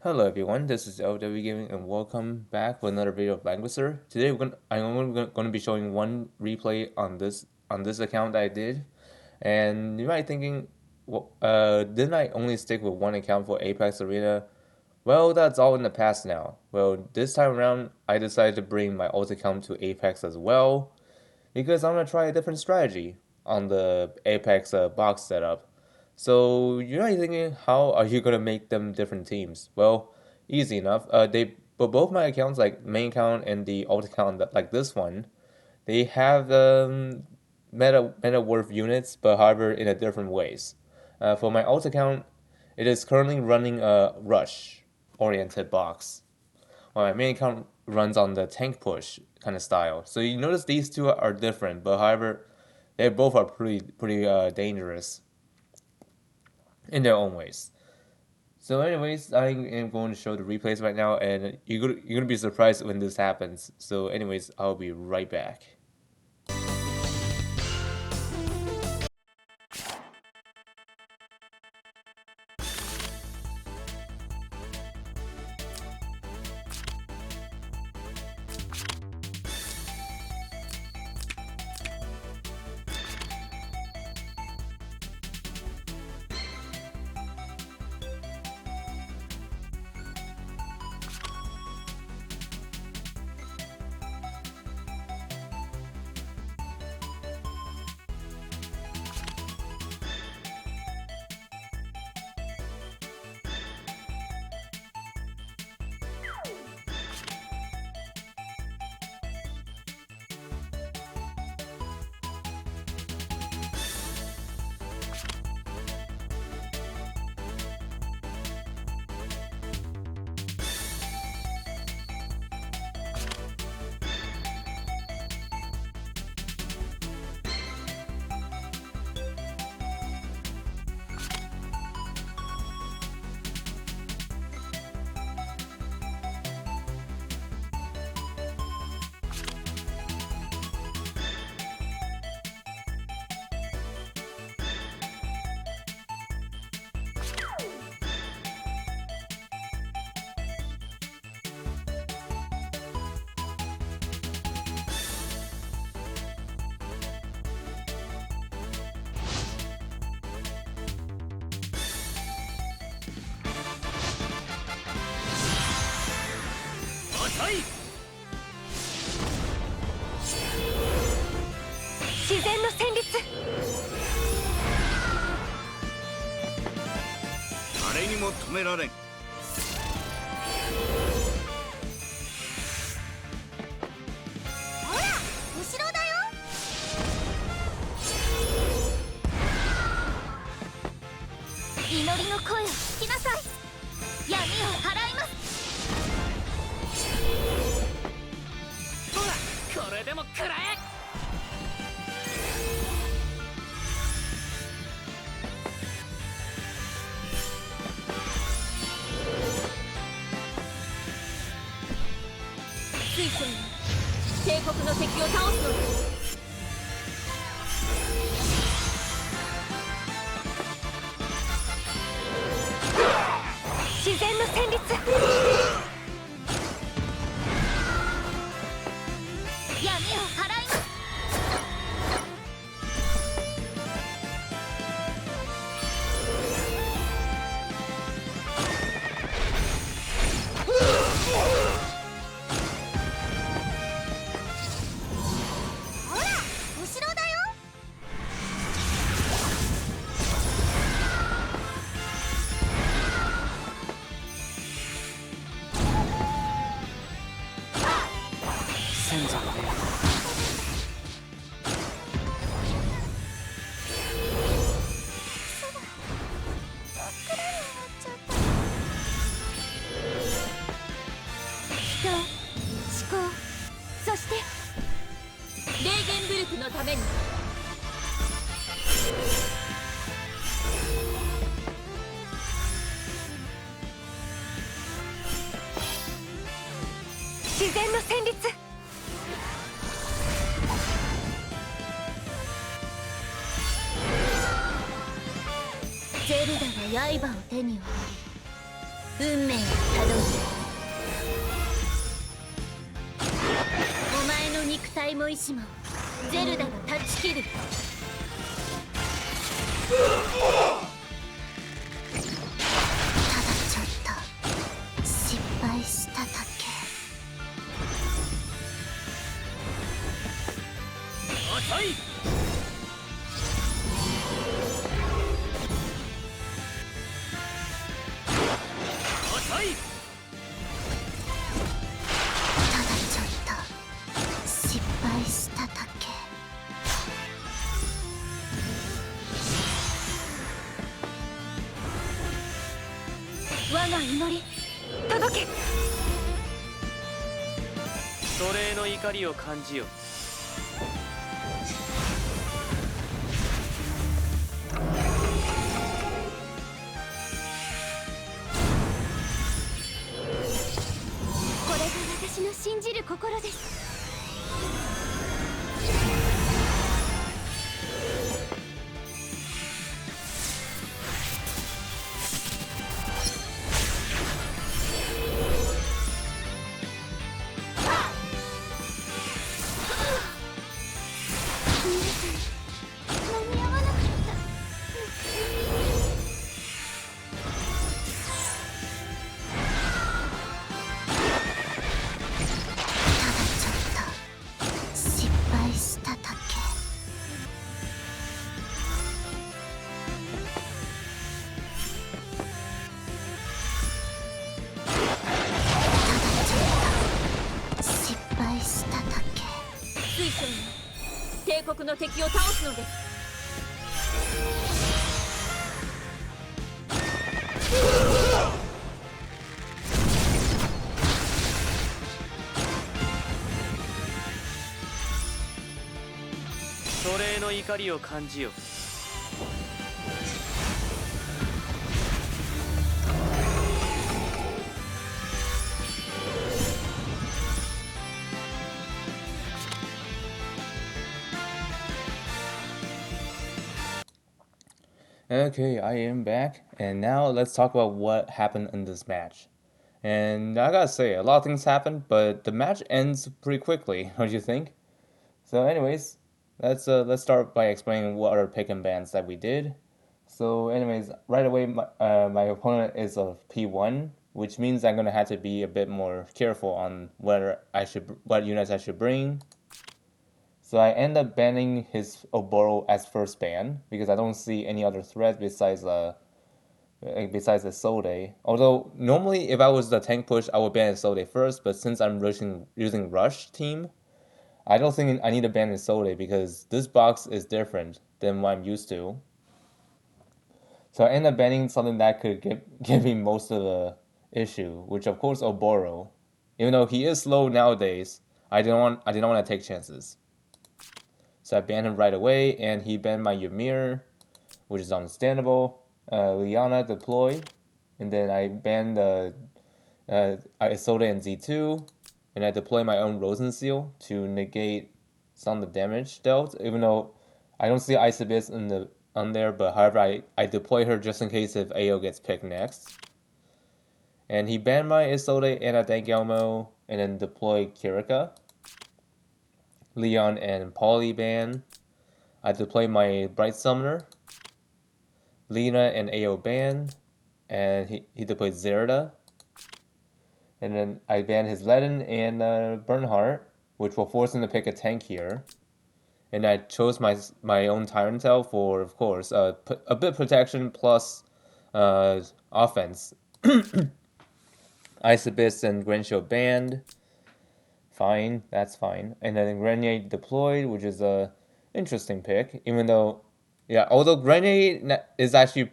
Hello everyone, this is LW Gaming and welcome back for another video of Languisher. Today I'm only going to be showing one replay on this account that I did. And you might be thinking, well, didn't I only stick with one account for Apex Arena? Well, that's all in the past now. Well, this time around, I decided to bring my alt account to Apex as well, because I'm going to try a different strategy on the Apex box setup. So you're not thinking, how are you gonna make them different teams? Well, easy enough. But both my accounts, like main account and the alt account, like this one, they have meta worth units, but however in a different ways. For my alt account, it is currently running a rush oriented box, while my main account runs on the tank push kind of style. So you notice these two are different, but however, they both are pretty dangerous in their own ways. So, anyways, I am going to show the replays right now, and you're gonna be surprised when this happens. So, anyways, I'll be right back. 自然の旋律。誰にも止められん。ほら、後ろだよ。祈りの声を聞きなさい。闇を払います。ほら、これでも食らえ。水星に帝国の敵を倒すのです。自然の旋律。闇を払います。ほら、後ろだよ。先祖の霊。人、思考、そしてレーゲンブルクのために。自然の旋律。ゼルダが刃を手に割り運命をたどる。お前の肉体も意志もゼルダが断ち切る。ただちょっと失敗しただけ。遅い。遅い。ただちょっと失敗しただけ。我が祈り届け。奴隷の怒りを感じよ。これが私の信じる心です。間に合わなかった。ただちょっと失敗しただけ。失敗しただけ。水晶に帝国の敵を倒すのです。奴隷の怒りを感じよ。Okay, I am back, and now let's talk about what happened in this match. And I gotta say, a lot of things happened, but the match ends pretty quickly. Don't you think? So, anyways, let's start by explaining what are pick and bans that we did. So, anyways, right away, my opponent is a P1, which means I'm gonna have to be a bit more careful on what units I should bring. So I end up banning his Oboro as first ban because I don't see any other threat besides the Sode. Although normally if I was the tank push, I would ban Sode first, but since I'm using Rush team, I don't think I need to ban Sode because this box is different than what I'm used to. So I end up banning something that could give me most of the issue, which of course Oboro. Even though he is slow nowadays, I didn't want to take chances. So I banned him right away, and he banned my Ymir, which is understandable. Lilianne deploy, and then I banned Isoda and Z2, and I deploy my own Rosenseal to negate some of the damage dealt, even though I don't see Isobis on there, but however I deploy her just in case if AO gets picked next. And he banned my Isolde and Adangelmo, and then deploy Kirika. Leon and Polly ban. I deploy my Bright Summoner. Lena and AO ban. And he deployed Zerda. And then I ban his Ledin and Bernhardt, which will force him to pick a tank here. And I chose my own Tyrantel for, of course, a bit of protection plus offense. Isobis and Grencho banned. Fine, that's fine. And then Grenier deployed, which is a interesting pick. Even though, yeah, although Grenier is actually,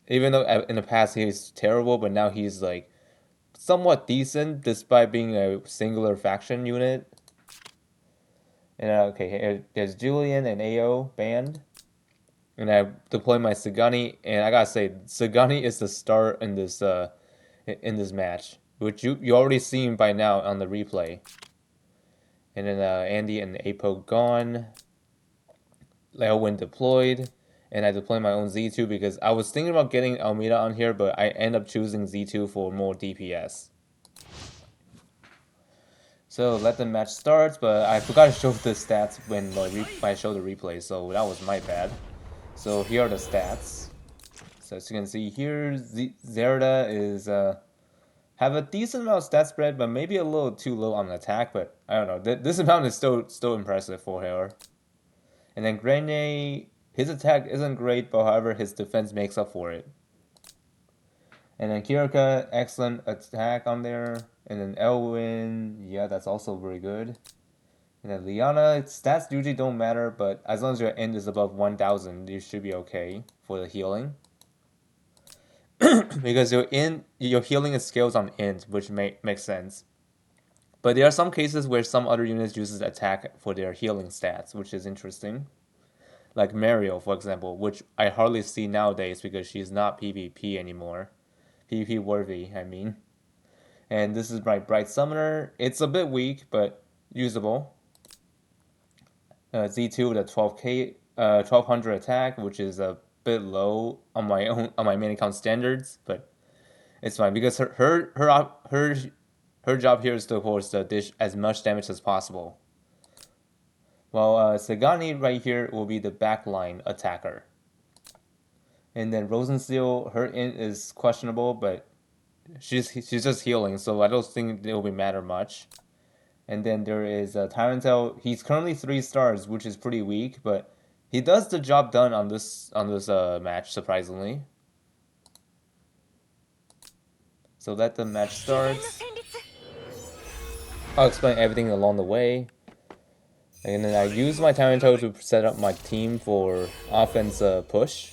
even though in the past he's terrible, but now he's like somewhat decent despite being a singular faction unit. And okay, there's Julian and AO banned. And I deploy my Sagani, and I gotta say, Sagani is the star in this match, which you already seen by now on the replay. And then Andy and Apo gone. Leowin deployed. and I deploy my own Z2 because I was thinking about getting Almeida on here, but I end up choosing Z2 for more DPS. So let the match start, but I forgot to show the stats when I showed the replay, so that was my bad. So here are the stats. So as you can see here, Zerda is have a decent amount of stat spread, but maybe a little too low on attack. But I don't know. This amount is still impressive for her. And then Grenier, his attack isn't great, but however his defense makes up for it. And then Kirika, excellent attack on there. And then Elwin, yeah, that's also very good. And then Liana, stats usually don't matter, but as long as your int is above 1000, you should be okay for the healing. Because your healing is scales on int, which makes sense. But there are some cases where some other units uses attack for their healing stats, which is interesting. Like Mario, for example, which I hardly see nowadays because she's not PvP anymore. PvP worthy, I mean. And this is my Bright Summoner. It's a bit weak, but usable. Z2 with a 1200 attack, which is a bit low on my main account standards, but it's fine because her job here is to, of course, dish as much damage as possible. While Sagani right here will be the backline attacker. And then Rosensteel, her int is questionable, but she's just healing, so I don't think it will matter much. And then there is Tyrantel. He's currently 3 stars, which is pretty weak, but he does the job done on this match, surprisingly. So let the match start. I'll explain everything along the way. And then I use my Tyrantel to set up my team for offense push.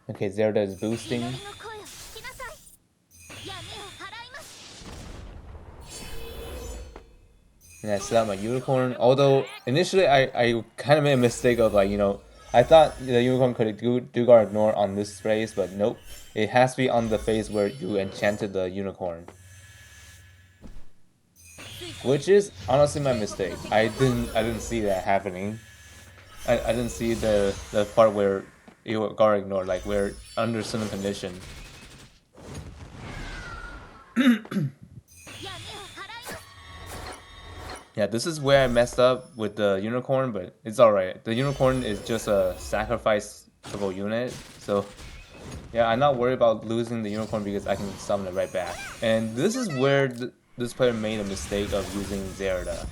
Okay, Zerda is boosting. And I set up my unicorn. Although initially I kind of made a mistake of like, I thought the unicorn could do guard ignore on this phase, but nope. It has to be on the phase where you enchanted the unicorn. Which is honestly my mistake. I didn't see that happening. I didn't see the part where you guard ignore, like we're under certain condition. Yeah, this is where I messed up with the unicorn, but it's alright. The unicorn is just a sacrificeable unit, so yeah, I'm not worried about losing the unicorn because I can summon it right back. And this is where this player made a mistake of using Zerda.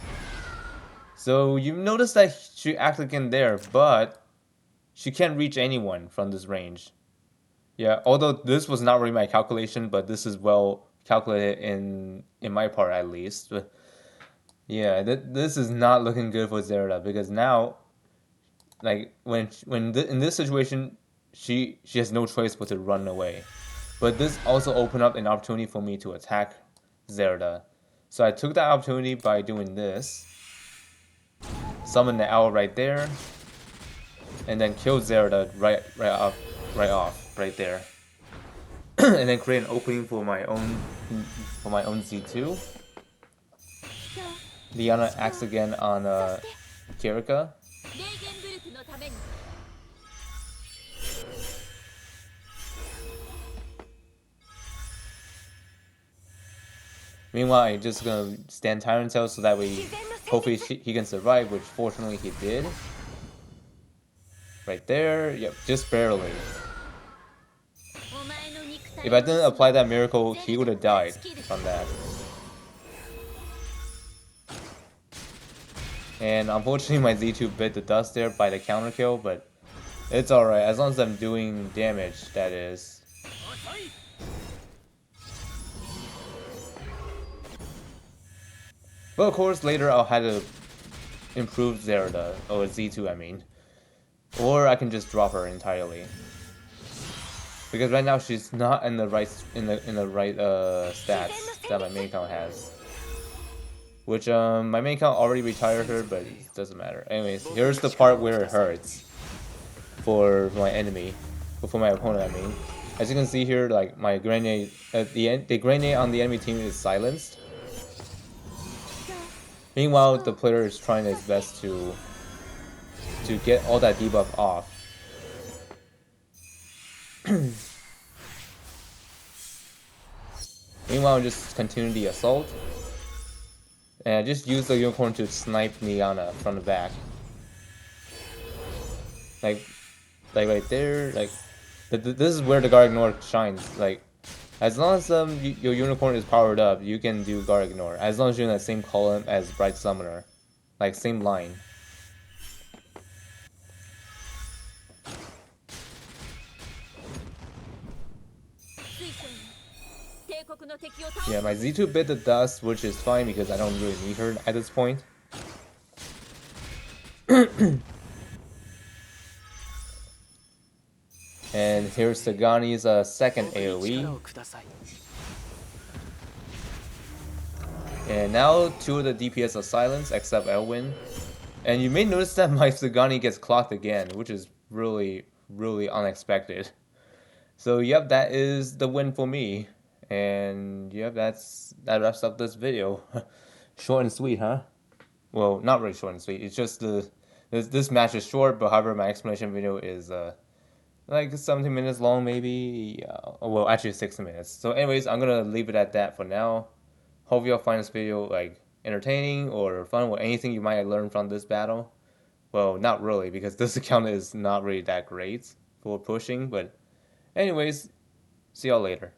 So you notice that she actually can there, but she can't reach anyone from this range. Yeah, although this was not really my calculation, but this is well calculated in my part at least. But yeah, this is not looking good for Zerda because now, like in this situation, she has no choice but to run away. But this also opened up an opportunity for me to attack Zerda. So I took that opportunity by doing this. Summon the owl right there. And then kill Zerda right off there. And then create an opening for my own Z2. Liana acts again on Kirika. Meanwhile, I'm just gonna stand Tyrant Tail so that way hopefully he can survive, which fortunately he did. Right there, yep, just barely. If I didn't apply that miracle, he would have died from that. And unfortunately my Z2 bit the dust there by the counter kill, but it's alright, as long as I'm doing damage, that is. But of course later I'll have to improve Zerda, or Z2 I mean. Or I can just drop her entirely. Because right now she's not in the right stats that my main account has. Which my main account already retired her, but it doesn't matter. Anyways, here's the part where it hurts for my enemy, for my opponent. I mean, as you can see here, like my Grenier, the Grenier on the enemy team is silenced, Meanwhile, the player is trying his best to get all that debuff off. Meanwhile, just continue the assault. And I just use the unicorn to snipe Niana from the back. Like right there, this is where the guard ignore shines. Like, as long as your unicorn is powered up, you can do guard ignore. As long as you're in the same column as bright summoner, like same line. Yeah, my Z2 bit the dust, which is fine because I don't really need her at this point. And here's Sagani's second AoE. And now 2 of the DPS are silenced except Elwyn. And you may notice that my Sagani gets clocked again, which is really, really unexpected. So yep, that is the win for me. And yep, that wraps up this video. Short and sweet, huh? Well, not really short and sweet. It's just this match is short, but however, my explanation video is like 17 minutes long, maybe. Well, actually 60 minutes. So anyways, I'm gonna leave it at that for now. Hope y'all find this video like entertaining or fun, or anything you might learn from this battle. Well, not really, because this account is not really that great for pushing, but anyways, see y'all later.